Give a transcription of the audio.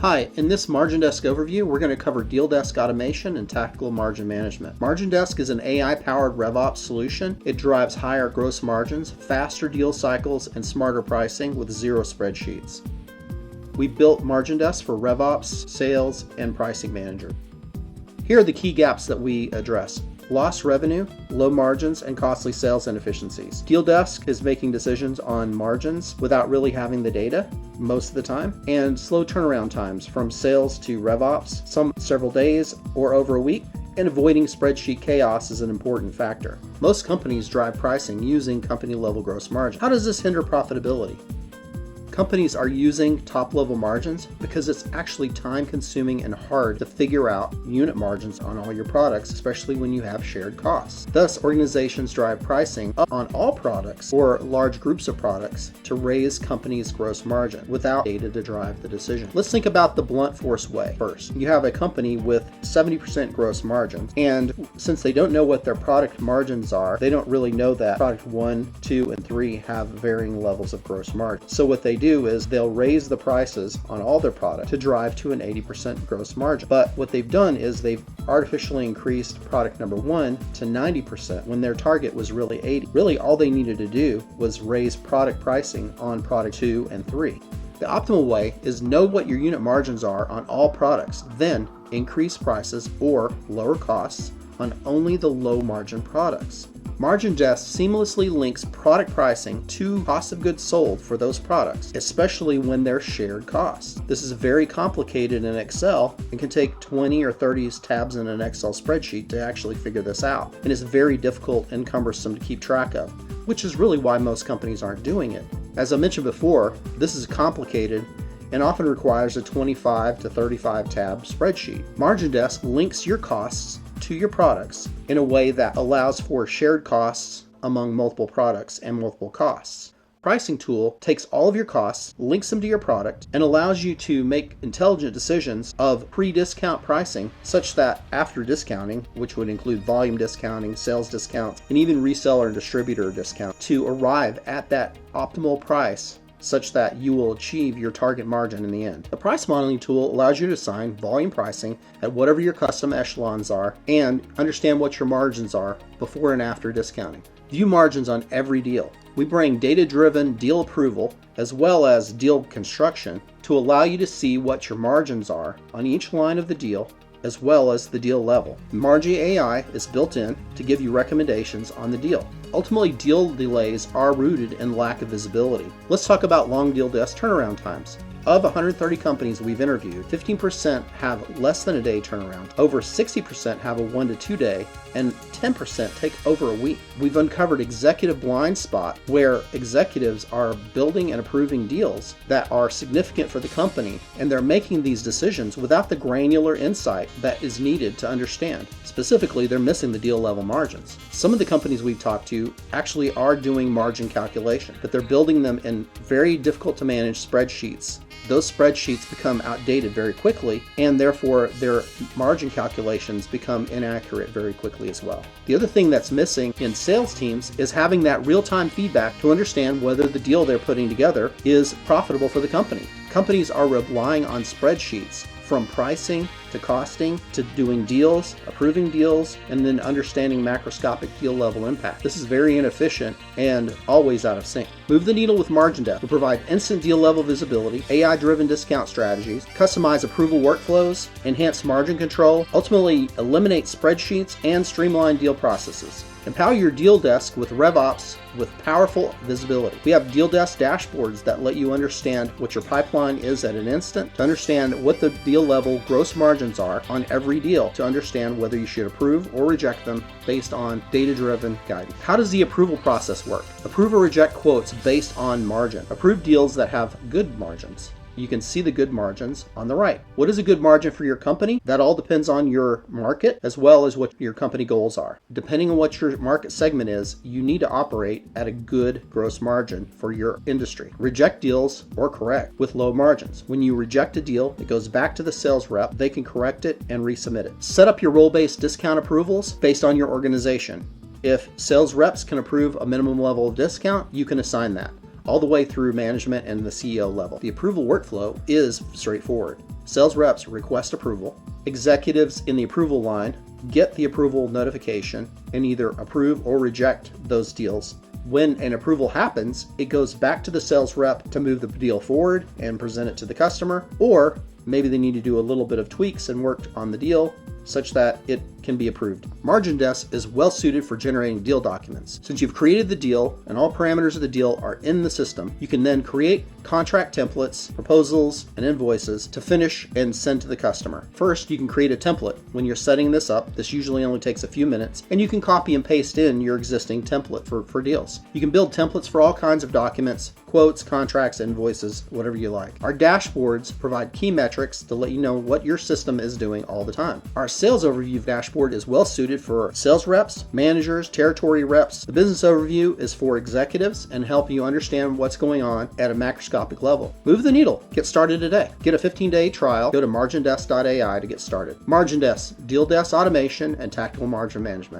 Hi, in this MarginDesk overview, we're going to cover deal desk automation and tactical margin management. MarginDesk is an AI-powered RevOps solution. It drives higher gross margins, faster deal cycles, and smarter pricing with zero spreadsheets. We built MarginDesk for RevOps, sales, and pricing manager. Here are the key gaps that we address. Lost revenue, low margins, and costly sales inefficiencies. Deal Desk is making decisions on margins without really having the data most of the time, and slow turnaround times from sales to RevOps, some several days or over a week, and avoiding spreadsheet chaos is an important factor. Most companies drive pricing using company-level gross margin. How does this hinder profitability? Companies are using top-level margins because it's actually time-consuming and hard to figure out unit margins on all your products, especially when you have shared costs. Thus, organizations drive pricing up on all products or large groups of products to raise companies' gross margin without data to drive the decision. Let's think about the blunt force way first. You have a company with 70% gross margins, and since they don't know what their product margins are, they don't really know that product 1, 2, and 3 have varying levels of gross margin. So what they do is they'll raise the prices on all their product to drive to an 80% gross margin. But what they've done is they've artificially increased product number 1 to 90% when their target was really 80. Really, all they needed to do was raise product pricing on product 2 and 3. The optimal way is know what your unit margins are on all products, then increase prices or lower costs on only the low margin products. MarginDesk seamlessly links product pricing to cost of goods sold for those products, especially when they're shared costs. This is very complicated in Excel and can take 20 or 30 tabs in an Excel spreadsheet to actually figure this out. And it's very difficult and cumbersome to keep track of, which is really why most companies aren't doing it. As I mentioned before, this is complicated and often requires a 25 to 35 tab spreadsheet. MarginDesk links your costs to your products in a way that allows for shared costs among multiple products and multiple costs. Pricing tool takes all of your costs, links them to your product, and allows you to make intelligent decisions of pre-discount pricing such that after discounting, which would include volume discounting, sales discounts, and even reseller and distributor discount, to arrive at that optimal price such that you will achieve your target margin in the end. The price modeling tool allows you to assign volume pricing at whatever your custom echelons are and understand what your margins are before and after discounting. View margins on every deal. We bring data-driven deal approval as well as deal construction to allow you to see what your margins are on each line of the deal as well as the deal level. Margin AI is built in to give you recommendations on the deal. Ultimately, deal delays are rooted in lack of visibility. Let's talk about long deal desk turnaround times. Of 130 companies we've interviewed, 15% have less than a day turnaround, over 60% have a 1 to 2 day, and 10% take over a week. We've uncovered executive blind spot where executives are building and approving deals that are significant for the company, and they're making these decisions without the granular insight that is needed to understand. Specifically, they're missing the deal level margins. Some of the companies we've talked to actually are doing margin calculation, but they're building them in very difficult to manage spreadsheets. Those spreadsheets become outdated very quickly, and therefore their margin calculations become inaccurate very quickly as well. The other thing that's missing in sales teams is having that real-time feedback to understand whether the deal they're putting together is profitable for the company. Companies are relying on spreadsheets from pricing to costing to doing deals, approving deals, and then understanding macroscopic deal level impact. This is very inefficient and always out of sync. Move the needle with MarginDesk to provide instant deal level visibility, AI-driven discount strategies, customize approval workflows, enhance margin control, ultimately eliminate spreadsheets, and streamline deal processes. Empower your deal desk with RevOps with powerful visibility. We have deal desk dashboards that let you understand what your pipeline is at an instant, to understand what the deal level gross margins are on every deal, to understand whether you should approve or reject them based on data-driven guidance. How does the approval process work? Approve or reject quotes based on margin. Approve deals that have good margins. You can see the good margins on the right. What is a good margin for your company? That all depends on your market as well as what your company goals are. Depending on what your market segment is, you need to operate at a good gross margin for your industry. Reject deals or correct with low margins. When you reject a deal, it goes back to the sales rep. They can correct it and resubmit it. Set up your role-based discount approvals based on your organization. If sales reps can approve a minimum level of discount, you can assign that all the way through management and the CEO level. The approval workflow is straightforward. Sales reps request approval. Executives in the approval line get the approval notification and either approve or reject those deals. When an approval happens, it goes back to the sales rep to move the deal forward and present it to the customer, or maybe they need to do a little bit of tweaks and work on the deal such that it can be approved. MarginDesk is well suited for generating deal documents. Since you've created the deal and all parameters of the deal are in the system, you can then create contract templates, proposals, and invoices to finish and send to the customer. First, you can create a template. When you're setting this up, this usually only takes a few minutes, and you can copy and paste in your existing template for deals. You can build templates for all kinds of documents, quotes, contracts, invoices, whatever you like. Our dashboards provide key metrics to let you know what your system is doing all the time. Our sales overview dashboard is well suited for sales reps, managers, territory reps. The business overview is for executives and help you understand what's going on at a macroscopic level. Move the needle. Get started today. Get a 15-day trial. Go to MarginDesk.AI to get started. MarginDesk, deal desk automation and tactical margin management.